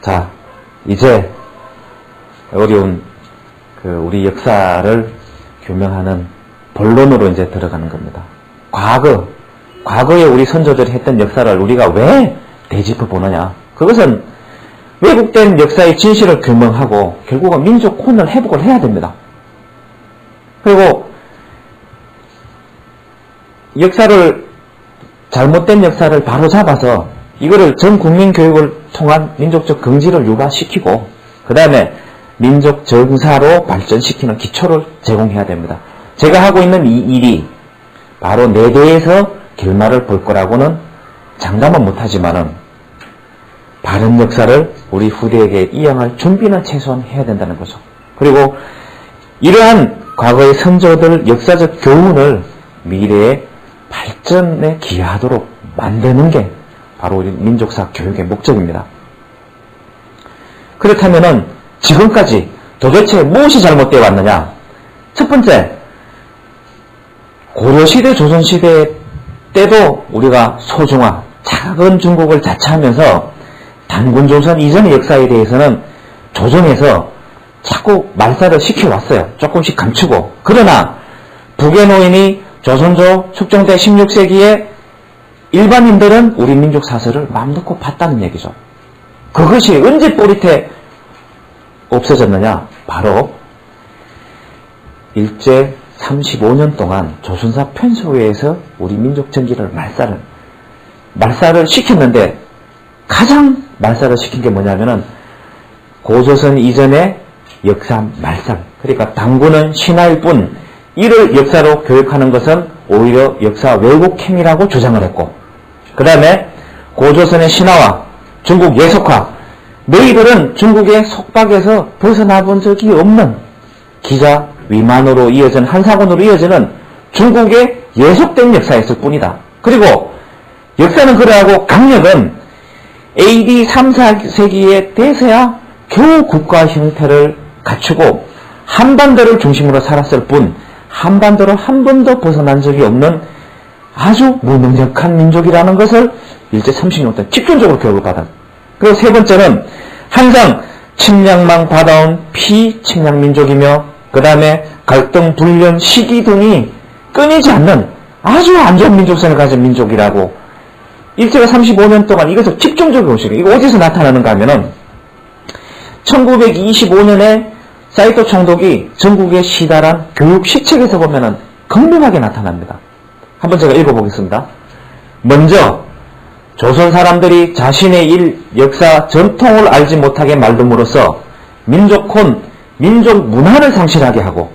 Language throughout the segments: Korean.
자, 이제 어려운 우리 역사를 규명하는 본론으로 이제 들어가는 겁니다. 과거에 우리 선조들이 했던 역사를 우리가 왜 되짚어 보느냐? 그것은 왜곡된 역사의 진실을 규명하고 결국은 민족혼을 회복을 해야 됩니다. 그리고 잘못된 역사를 바로 잡아서 이거를 전 국민 교육을 통한 민족적 긍지를 유발시키고 그 다음에 민족 정사로 발전시키는 기초를 제공해야 됩니다. 제가 하고 있는 이 일이 바로 내대에서 결말을 볼 거라고는 장담은 못하지만은 바른 역사를 우리 후대에게 이양할 준비는 최소한 해야 된다는 거죠. 그리고 이러한 과거의 선조들 역사적 교훈을 미래의 발전에 기여하도록 만드는 게 바로 우리 민족사 교육의 목적입니다. 그렇다면은 지금까지 도대체 무엇이 잘못되어 왔느냐? 첫 번째, 고려시대, 조선시대 때도 우리가 소중화, 작은 중국을 자처하면서 단군조선 이전의 역사에 대해서는 조정해서 자꾸 말살을 시켜왔어요. 조금씩 감추고. 그러나 북의 노인이 조선조 축정대 16세기에 일반인들은 우리 민족 사설을 마음 놓고 봤다는 얘기죠. 그것이 언제 꼬릿해 없어졌느냐? 바로 일제 35년 동안 조선사 편수회에서 우리 민족 정기를 말살을 시켰는데 가장 말살을 시킨 게 뭐냐면은 고조선 이전의 역사 말살. 그러니까 당군은 신화일 뿐 이를 역사로 교육하는 것은 오히려 역사 왜곡행위라고 주장을 했고 그 다음에 고조선의 신화와 중국 예속화 너희들은 중국의 속박에서 벗어나 본 적이 없는 기자 위만으로 이어진 한사건으로 이어지는 중국의 예속된 역사였을 뿐이다. 그리고 역사는 그러하고 강력은 AD 3, 4세기에 돼서야 겨우 국가 형태를 갖추고 한반도를 중심으로 살았을 뿐 한반도를 한 번도 벗어난 적이 없는 아주 무능력한 민족이라는 것을 일제 30년 동안 집중적으로 교육을 받았다. 그리고 세 번째는 항상 침략만 받아온 피침략 민족이며 그 다음에 갈등, 불련, 시기 등이 끊이지 않는 아주 안 좋은 민족성을 가진 민족이라고 일제가 35년 동안 이것을 집중적으로 보시고 이거 어디서 나타나는가 하면은 1925년에 사이토 총독이 전국에 시달한 교육 시책에서 보면은 극명하게 나타납니다. 한번 제가 읽어보겠습니다. 먼저 조선 사람들이 자신의 역사 전통을 알지 못하게 말됨으로써 민족혼, 민족 문화를 상실하게 하고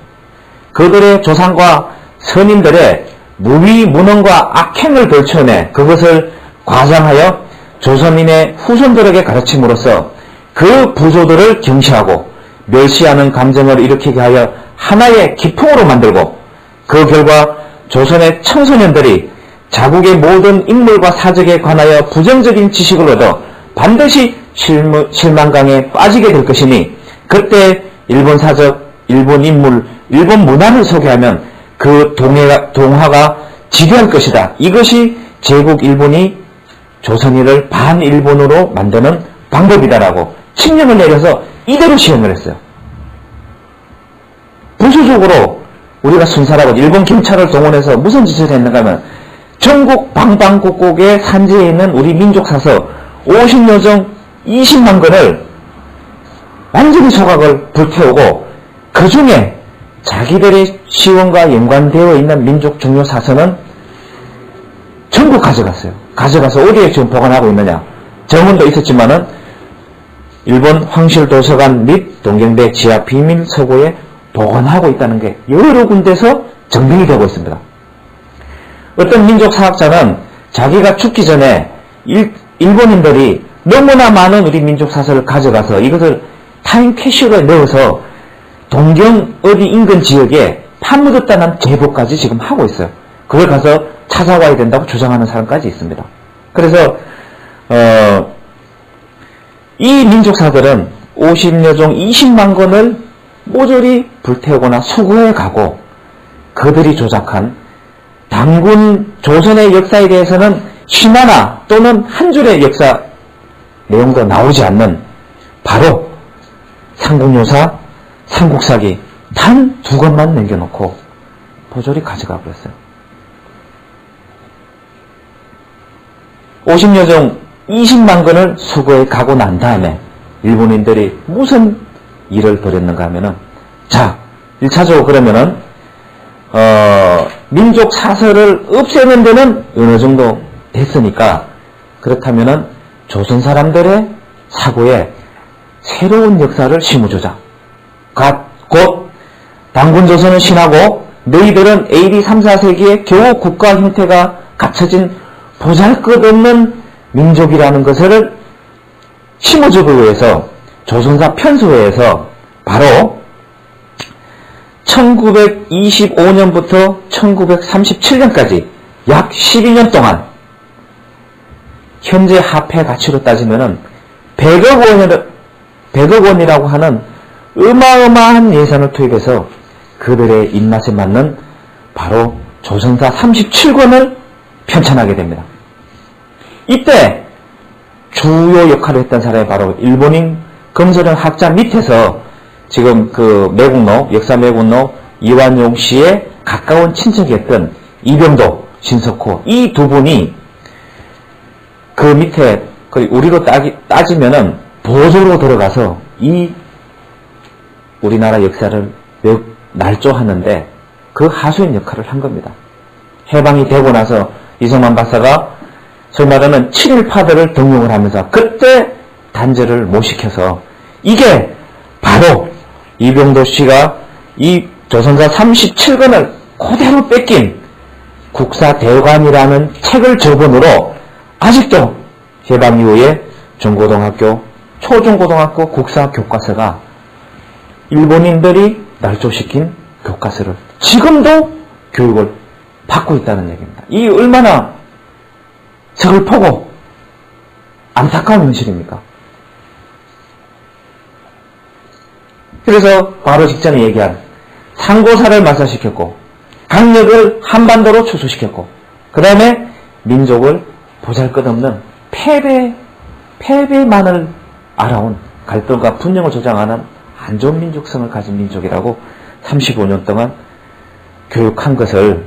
그들의 조상과 선인들의 무위, 무능과 악행을 걸쳐내 그것을 과장하여 조선인의 후손들에게 가르침으로써 그 부조들을 경시하고 멸시하는 감정을 일으키게 하여 하나의 기풍으로 만들고 그 결과 조선의 청소년들이 자국의 모든 인물과 사적에 관하여 부정적인 지식을 얻어 반드시 실망강에 빠지게 될 것이니 그때 일본 사적, 일본 인물, 일본 문화를 소개하면 그 동화가 지배할 것이다. 이것이 제국 일본이 조선인을 반일본으로 만드는 방법이다라고 칙령을 내려서 이대로 시행을 했어요. 부수적으로 우리가 순사라고 일본 경찰을 동원해서 무슨 짓을 했는가 하면 전국 방방곡곡에 산지에 있는 우리 민족사서 50여 종 20만 권을 완전히 소각을 불태우고 그 중에 자기들의 시원과 연관되어 있는 민족 중요 사서는 전부 가져갔어요. 가져가서 어디에 지금 보관하고 있느냐. 정원도 있었지만은 일본 황실도서관 및 동경대 지하 비밀 서고에 보관하고 있다는 게 여러 군데서 증명이 되고 있습니다. 어떤 민족사학자는 자기가 죽기 전에 일본인들이 너무나 많은 우리 민족사설을 가져가서 이것을 타임캐셔에 넣어서 동경 어디 인근 지역에 파묻었다는 제보까지 지금 하고 있어요. 그걸 가서 찾아와야 된다고 주장하는 사람까지 있습니다. 그래서 이 민족사들은 50여 종 20만 권을 모조리 불태우거나 수거해 가고 그들이 조작한 당군 조선의 역사에 대해서는 신화나 또는 한 줄의 역사 내용도 나오지 않는 바로 삼국유사, 삼국사기 단 2권만 남겨놓고 포졸이 가져가 버렸어요. 50여 종 20만 권을 수거해 가고 난 다음에 일본인들이 무슨 일을 벌였는가 하면은, 자, 1차적으로 그러면은 민족 사설을 없애는 데는 어느 정도 됐으니까, 그렇다면은 조선 사람들의 사고에 새로운 역사를 심어주자. 곧 당군조선은 신하고 너희들은 AD 3, 4세기에 겨우 국가 형태가 갖춰진 보잘것없는 민족이라는 것을 심어주기 위해서 조선사 편소회에서 바로 1925년부터 1937년까지 약 12년 동안 현재 화폐 가치로 따지면은 100억 원이라고 하는 어마어마한 예산을 투입해서 그들의 입맛에 맞는 바로 조선사 37권을 편찬하게 됩니다. 이때 주요 역할을 했던 사람이 바로 일본인 검소련 학자 밑에서 지금 그 매국노, 역사 매국노 이완용 씨의 가까운 친척이었던 이병도, 신석호, 이 두 분이 그 밑에 우리로 따지면은 보조로 들어가서 이 우리나라 역사를 날조하는데 그 하수인 역할을 한 겁니다. 해방이 되고 나서 이성만 박사가 소위 말하는 7.1파들을 등용을 하면서 그때 단절을 못 시켜서 이게 바로 이병도 씨가 이 조선사 37권을 그대로 뺏긴 국사대관이라는 책을 저번으로 아직도 해방 이후에 중고등학교, 초중고등학교 국사 교과서가 일본인들이 날조시킨 교과서를 지금도 교육을 받고 있다는 얘기입니다. 이 얼마나 슬프고 안타까운 현실입니까? 그래서 바로 직전에 얘기한 상고사를 말살시켰고 강력을 한반도로 추수시켰고 그 다음에 민족을 보잘것없는 패배만을 알아온 갈등과 분쟁을 조장하는 안 좋은 민족성을 가진 민족이라고 35년 동안 교육한 것을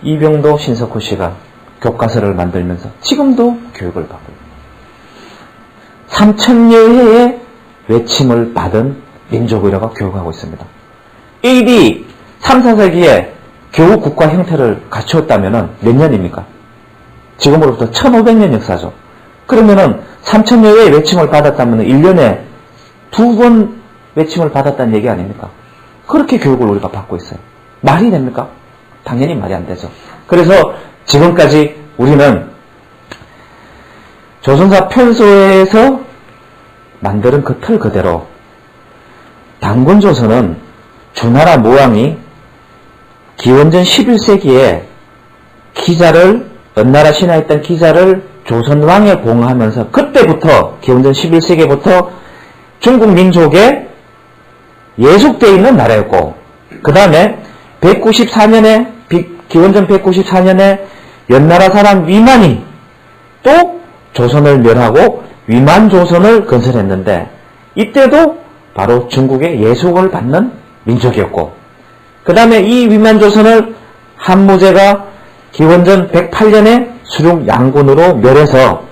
이병도, 신석호 씨가 교과서를 만들면서 지금도 교육을 받고 있습니다. 3천여 회의 외침을 받은 민족이라고 교육하고 있습니다. AD 3, 4세기에 겨우 국가 형태를 갖추었다면 몇 년입니까? 지금으로부터 1500년 역사죠. 그러면은 3천여 회의 외침을 받았다면 1년에 2번 외침을 받았다는 얘기 아닙니까? 그렇게 교육을 우리가 받고 있어요. 말이 됩니까? 당연히 말이 안 되죠. 그래서 지금까지 우리는 조선사 편소에서 만드는 그 틀 그대로 당군조선은 주나라 모왕이 기원전 11세기에 기자를 연나라 신하였던 기자를 조선왕에 봉하면서 그때부터 기원전 11세기부터 중국 민족에 예속되어 있는 나라였고 그 다음에 194년에 기원전 194년에 연나라 사람 위만이 또 조선을 멸하고 위만조선을 건설했는데 이때도 바로 중국의 예속을 받는 민족이었고 그 다음에 이 위만조선을 한무제가 기원전 108년에 수륙 양군으로 멸해서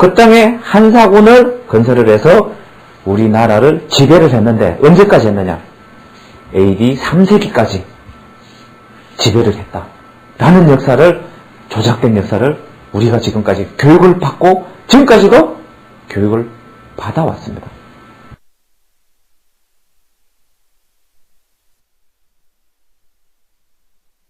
그 땅에 한사군을 건설을 해서 우리나라를 지배를 했는데 언제까지 했느냐? AD 3세기까지 지배를 했다. 라는 역사를 조작된 역사를 우리가 지금까지 교육을 받고 지금까지도 교육을 받아왔습니다.